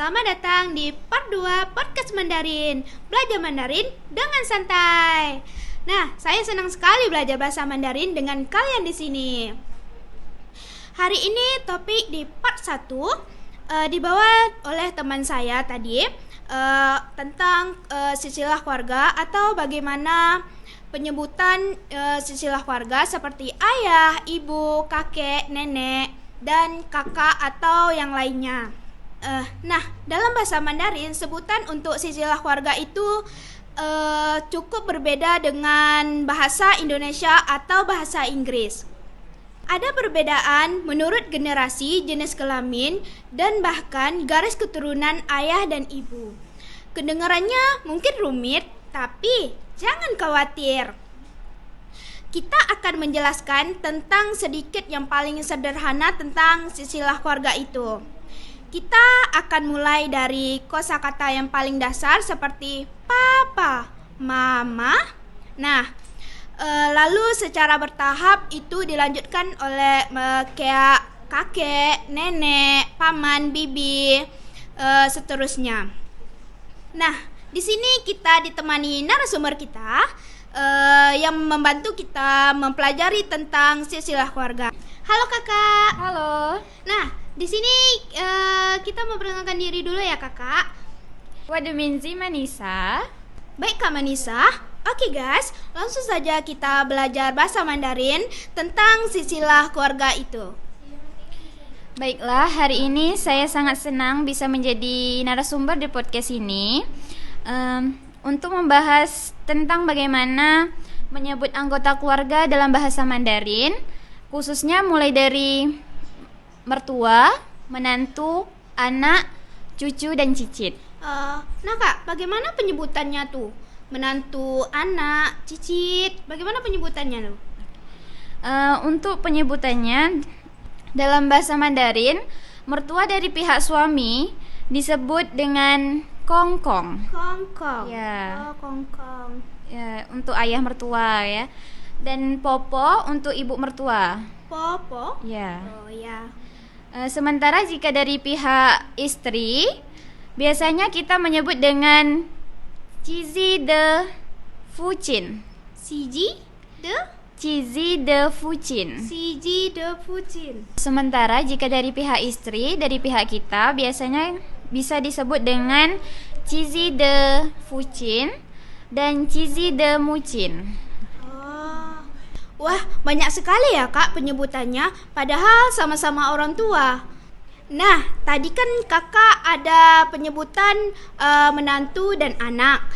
Selamat datang di part 2 Podcast Mandarin. Belajar Mandarin dengan santai. Nah, saya senang sekali belajar bahasa Mandarin dengan kalian di sini. Hari ini topik di part 1 dibawa oleh teman saya tadi tentang silsilah keluarga atau bagaimana penyebutan silsilah keluarga seperti ayah, ibu, kakek, nenek, dan kakak atau yang lainnya. Nah, dalam bahasa Mandarin sebutan untuk silsilah keluarga itu cukup berbeda dengan bahasa Indonesia atau bahasa Inggris. Ada perbedaan menurut generasi, jenis kelamin, dan bahkan garis keturunan ayah dan ibu. Kedengarannya mungkin rumit, tapi jangan khawatir. Kita akan menjelaskan tentang sedikit yang paling sederhana tentang silsilah keluarga itu. Kita akan mulai dari kosakata yang paling dasar seperti papa, mama. Nah, lalu secara bertahap itu dilanjutkan oleh kayak kakek, nenek, paman, bibi, seterusnya. Nah, di sini kita ditemani narasumber kita yang membantu kita mempelajari tentang silsilah keluarga. Halo kakak. Halo. Nah, di sini kita memperkenalkan diri dulu ya kakak. Waduminzi Manisa. Baik Kak Manisa. Oke guys, langsung saja kita belajar bahasa Mandarin tentang silsilah keluarga itu. Baiklah, hari ini saya sangat senang bisa menjadi narasumber di podcast ini untuk membahas tentang bagaimana menyebut anggota keluarga dalam bahasa Mandarin, khususnya mulai dari mertua, menantu, anak, cucu, dan cicit. Nah kak, bagaimana penyebutannya tuh? Menantu, anak, cicit, bagaimana penyebutannya tuh? Untuk penyebutannya dalam bahasa Mandarin, mertua dari pihak suami disebut dengan kongkong. Kongkong. Ya. Oh, kongkong. Ya, untuk ayah mertua ya. Dan popo untuk ibu mertua. Popo? Ya. Oh ya. Sementara jika dari pihak istri, biasanya kita menyebut dengan Cizi de Fucin. Siji de? Cizi de Fucin. Siji de Fucin. Sementara jika dari pihak istri, dari pihak kita biasanya bisa disebut dengan Cizi de Fucin dan Cizi de Mucin. Wah, banyak sekali ya kak penyebutannya, padahal sama-sama orang tua. Nah, tadi kan kakak ada penyebutan menantu dan anak.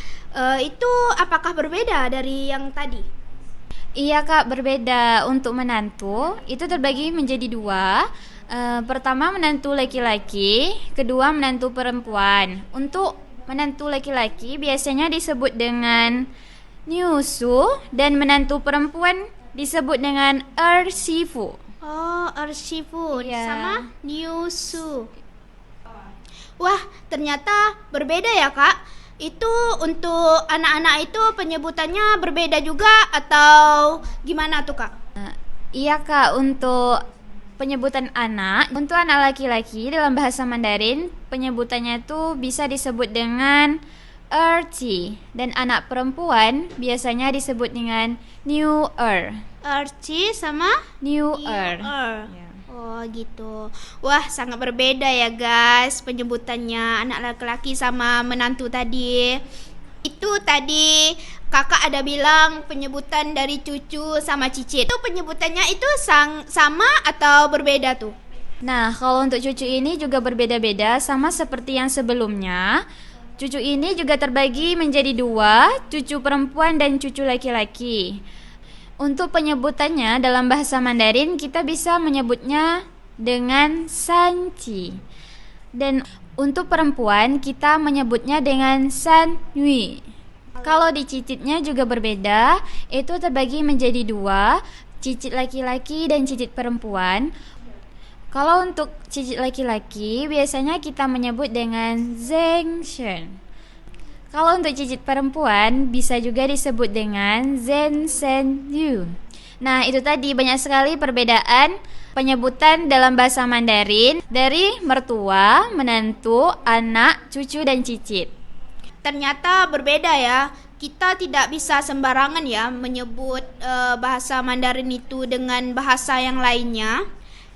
Itu apakah berbeda dari yang tadi? Iya kak, berbeda. Untuk menantu itu terbagi menjadi dua. Pertama menantu laki-laki, kedua menantu perempuan. Untuk menantu laki-laki biasanya disebut dengan nyusu dan menantu perempuan disebut dengan ersifu. Oh, ersifu Iya. sama nyusu. Wah, ternyata berbeda ya kak. Itu untuk anak-anak itu penyebutannya berbeda juga atau gimana tuh kak? Iya kak, untuk penyebutan anak, untuk anak laki-laki dalam bahasa Mandarin penyebutannya itu bisa disebut dengan erci, dan anak perempuan biasanya disebut dengan newer. Erci sama Newer. Ya. Oh gitu. Wah, sangat berbeda ya guys penyebutannya anak laki-laki sama menantu tadi. Itu tadi kakak ada bilang penyebutan dari cucu sama cicit. Itu penyebutannya itu sama atau berbeda tuh? Nah, kalau untuk cucu ini juga berbeda-beda sama seperti yang sebelumnya. Cucu ini juga terbagi menjadi dua, cucu perempuan dan cucu laki-laki. Untuk penyebutannya dalam bahasa Mandarin kita bisa menyebutnya dengan sanci. Dan untuk perempuan kita menyebutnya dengan san nui. Kalau di cicitnya juga berbeda, itu terbagi menjadi dua, cicit laki-laki dan cicit perempuan. Kalau untuk cicit laki-laki biasanya kita menyebut dengan zengshen. Kalau untuk cicit perempuan bisa juga disebut dengan Zhen Sen Yu. Nah, itu tadi banyak sekali perbedaan penyebutan dalam bahasa Mandarin dari mertua, menantu, anak, cucu, dan cicit. Ternyata berbeda ya. Kita tidak bisa sembarangan ya menyebut bahasa Mandarin itu dengan bahasa yang lainnya.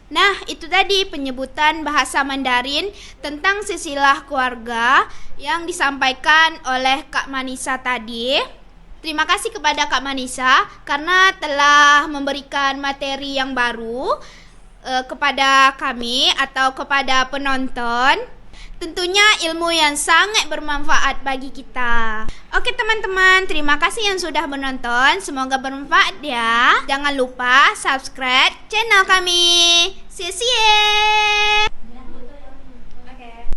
Nah, itu tadi penyebutan bahasa Mandarin tentang silsilah keluarga yang disampaikan oleh Kak Manisa tadi. Terima kasih kepada Kak Manisa karena telah memberikan materi yang baru kepada kami atau kepada penonton. Tentunya ilmu yang sangat bermanfaat bagi kita. Oke teman-teman, terima kasih yang sudah menonton. Semoga bermanfaat ya. Jangan lupa subscribe channel kami. See you.